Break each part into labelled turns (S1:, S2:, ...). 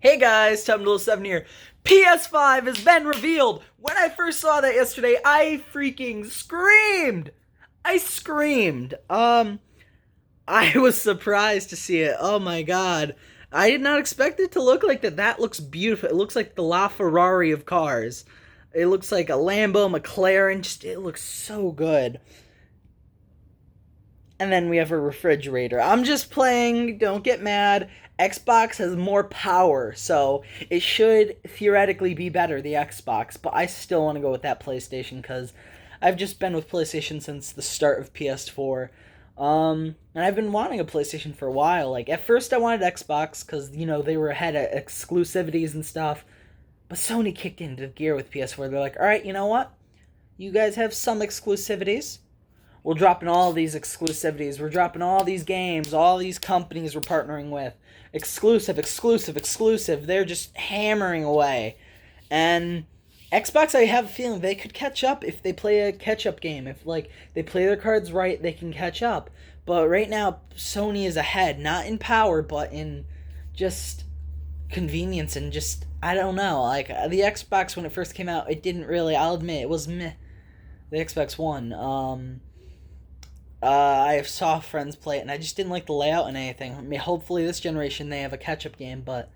S1: Hey guys, Tumdle7 here. PS5 has been revealed. When I first saw that yesterday, I freaking screamed. I screamed. I was surprised to see it. Oh my god. I did not expect it to look like that. That looks beautiful. It looks like the LaFerrari of cars. It looks like a Lambo, McLaren. It looks so good. And then we have a refrigerator. I'm just playing, don't get mad. Xbox has more power, so it should theoretically be better, the Xbox, but I still want to go with that PlayStation because I've just been with PlayStation since the start of PS4. And I've been wanting a PlayStation for a while. Like, at first I wanted Xbox because, they were ahead of exclusivities and stuff, but Sony kicked into gear with PS4. They're like, alright, you know what? You guys have some exclusivities. We're dropping all these exclusivities. We're dropping all these games, all these companies we're partnering with. Exclusive, exclusive, exclusive. They're just hammering away. And Xbox, I have a feeling they could catch up if they play a catch-up game. If, they play their cards right, they can catch up. But right now, Sony is ahead. Not in power, but in just convenience and just, I don't know. The Xbox, when it first came out, it didn't really, I'll admit, it was meh. The Xbox One. I saw friends play it, and I just didn't like the layout and anything. I mean, hopefully this generation they have a catch-up game, but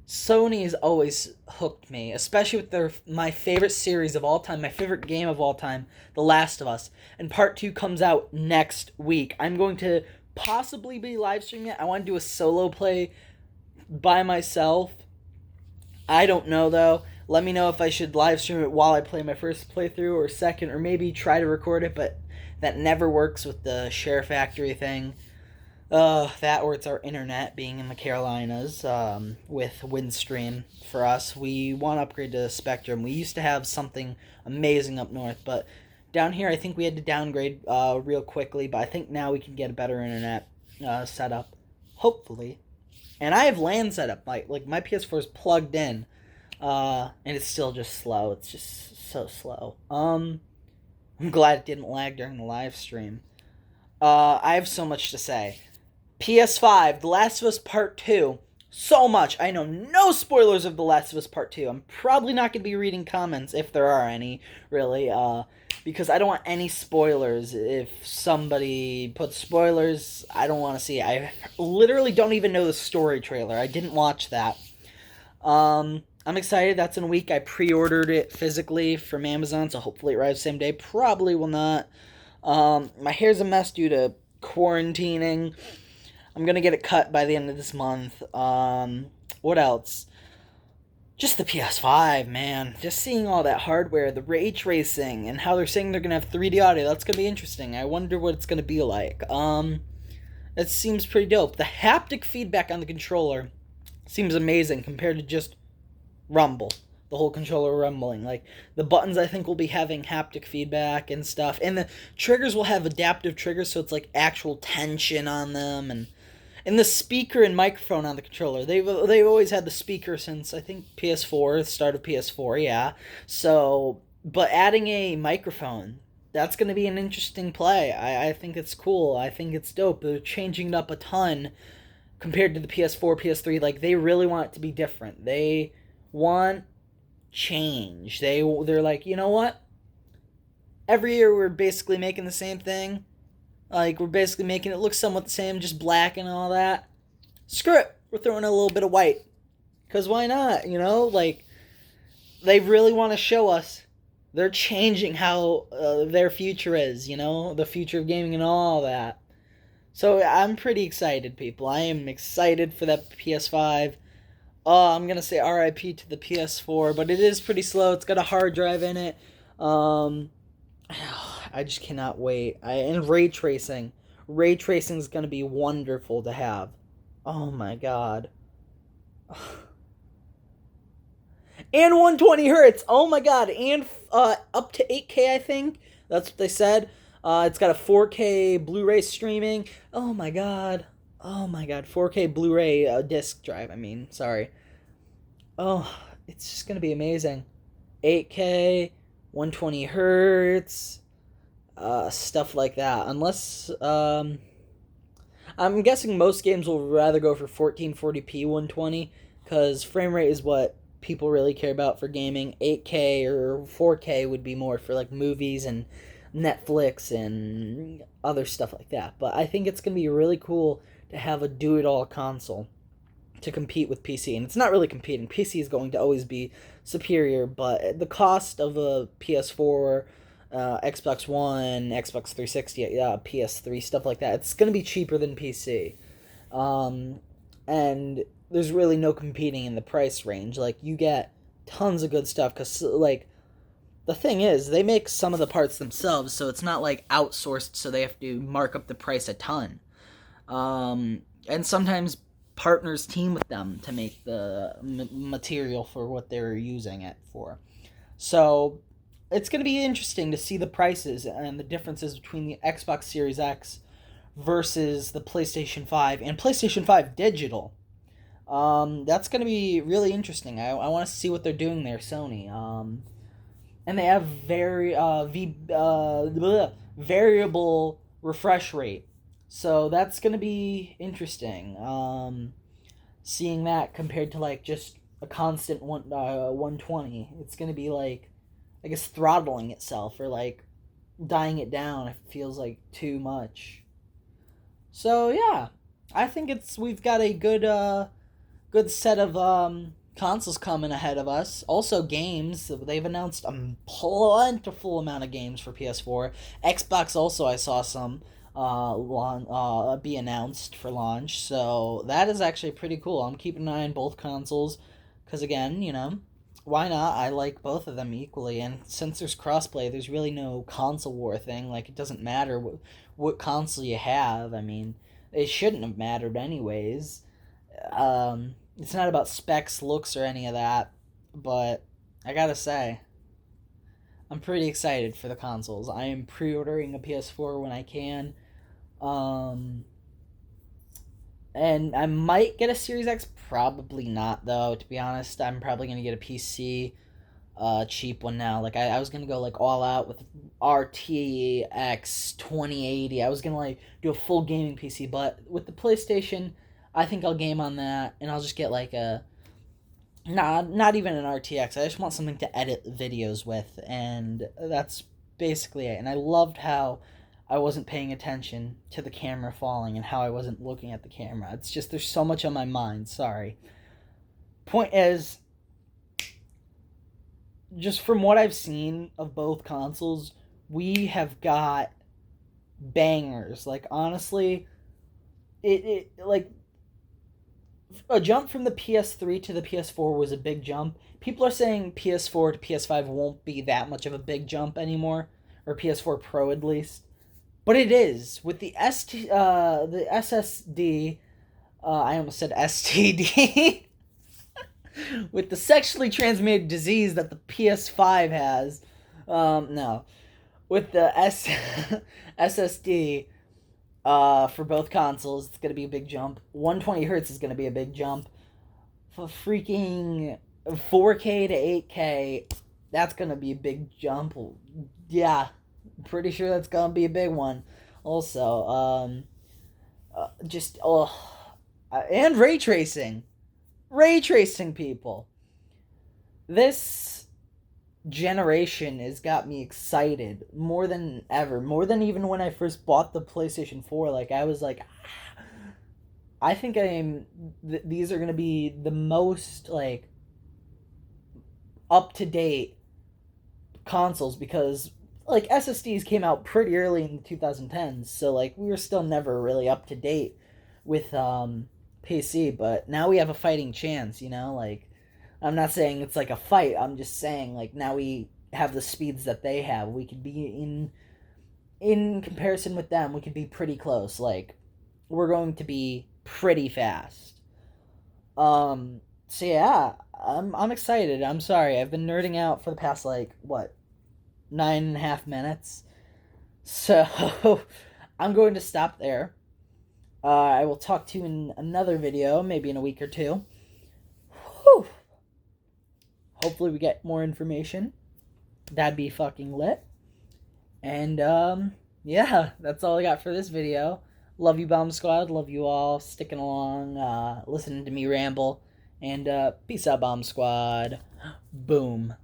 S1: Sony's always hooked me, especially with my favorite series of all time, my favorite game of all time, The Last of Us. And Part 2 comes out next week. I'm going to possibly be live streaming it. I want to do a solo play by myself. I don't know, though. Let me know if I should live stream it while I play my first playthrough or second, or maybe try to record it, but that never works with the Share Factory thing. That or it's our internet being in the Carolinas with Windstream for us. We want to upgrade to Spectrum. We used to have something amazing up north, but down here I think we had to downgrade real quickly, but I think now we can get a better internet setup, hopefully. And I have LAN set up. Like my PS4 is plugged in, and it's still just slow. It's just so slow. I'm glad it didn't lag during the live stream. I have so much to say. PS5, The Last of Us Part 2. So much. I know no spoilers of The Last of Us Part 2. I'm probably not going to be reading comments, if there are any, really, because I don't want any spoilers. If somebody puts spoilers, I don't want to see it. I literally don't even know the story trailer. I didn't watch that. I'm excited. That's in a week. I pre-ordered it physically from Amazon, so hopefully it arrives the same day. Probably will not. My hair's a mess due to quarantining. I'm going to get it cut by the end of this month. What else? Just the PS5, man. Just seeing all that hardware, the ray tracing, and how they're saying they're going to have 3D audio. That's going to be interesting. I wonder what it's going to be like. It seems pretty dope. The haptic feedback on the controller seems amazing compared to just rumble, the whole controller rumbling. Like, the buttons I think will be having haptic feedback and stuff, and the triggers will have adaptive triggers, so it's like actual tension on them, and the speaker and microphone on the controller. They've always had the speaker since I think PS4, the start of PS4, yeah. So, but adding a microphone, that's going to be an interesting play. I think it's cool. I think it's dope. They're changing it up a ton compared to the PS4, PS3. Like, they really want it to be different. They want change. They're like, you know what? Every year we're basically making the same thing. Like, we're basically making it look somewhat the same, just black and all that. Screw it. We're throwing a little bit of white. Because why not, Like, they really want to show us they're changing how their future is, The future of gaming and all that. So I'm pretty excited, people. I am excited for that PS5. I'm going to say RIP to the PS4, but it is pretty slow. It's got a hard drive in it. I just cannot wait. And ray tracing. Ray tracing is going to be wonderful to have. Oh my god. And 120 hertz. Oh my god. And up to 8K, I think. That's what they said. It's got a 4K Blu-ray streaming. Oh my god. Oh my god. 4K Blu-ray disc drive, sorry. Oh, it's just going to be amazing. 8K, 120 hertz, stuff like that. Unless, I'm guessing most games will rather go for 1440p 120 because frame rate is what people really care about for gaming. 8K or 4K would be more for like movies and Netflix and other stuff like that. But I think it's going to be really cool to have a do-it-all console to compete with PC. And it's not really competing. PC is going to always be superior, but the cost of a PS4, Xbox One, Xbox 360, PS3, stuff like that, it's going to be cheaper than PC. And there's really no competing in the price range. Like, you get tons of good stuff, because, like, the thing is, they make some of the parts themselves, so it's not, like, outsourced, so they have to mark up the price a ton. And sometimes partners team with them to make the material for what they're using it for. So it's going to be interesting to see the prices and the differences between the Xbox Series X versus the PlayStation 5 and PlayStation 5 digital. That's going to be really interesting. I want to see what they're doing there, Sony. And they have variable refresh rate. So that's going to be interesting. Seeing that compared to like just a constant 120. It's going to be like, I guess, throttling itself or like dying it down if it feels like too much. So yeah, I think we've got a good set of consoles coming ahead of us. Also, games. They've announced a plentiful amount of games for PS4. Xbox also, I saw some be announced for launch. So that is actually pretty cool. I'm keeping an eye on both consoles because, again, why not? I like both of them equally. And since there's crossplay, there's really no console war thing. Like, it doesn't matter what console you have. I mean, it shouldn't have mattered anyways. It's not about specs, looks, or any of that, but I gotta say, I'm pretty excited for the consoles. I am pre-ordering a PS4 when I can, and I might get a Series X, probably not, though, to be honest. I'm probably gonna get a PC, cheap one now. Like, I was gonna go, like, all out with RTX 2080. I was gonna, like, do a full gaming PC, but with the PlayStation, I think I'll game on that, and I'll just get like not even an RTX. I just want something to edit videos with, and that's basically it. And I loved how I wasn't paying attention to the camera falling and how I wasn't looking at the camera. It's just there's so much on my mind. Sorry. Point is, just from what I've seen of both consoles, we have got bangers. Like, honestly, it like, a jump from the PS3 to the PS4 was a big jump. People are saying PS4 to PS5 won't be that much of a big jump anymore, or PS4 Pro at least. But it is. With the the SSD, I almost said STD. With the sexually transmitted disease that the PS5 has, no. With the SSD, for both consoles, it's gonna be a big jump. 120 hertz is gonna be a big jump. For freaking 4K to 8K, that's gonna be a big jump. Yeah, pretty sure that's gonna be a big one. Also, and ray tracing, people. This generation has got me excited more than ever, more than even when I first bought the PlayStation 4. Like, I was like, I think these are gonna be the most like up to date consoles, because like SSDs came out pretty early in the 2010s, so like we were still never really up to date with PC, but now we have a fighting chance, like, I'm not saying it's like a fight. I'm just saying, like, now we have the speeds that they have. We could be in comparison with them, we could be pretty close. Like, we're going to be pretty fast. So yeah, I'm excited. I'm sorry. I've been nerding out for the past, like, what, 9.5 minutes. So I'm going to stop there. I will talk to you in another video, maybe in a week or two. Whew. Hopefully we get more information. That'd be fucking lit. And, yeah, that's all I got for this video. Love you, Bomb Squad. Love you all sticking along, listening to me ramble. And peace out, Bomb Squad. Boom.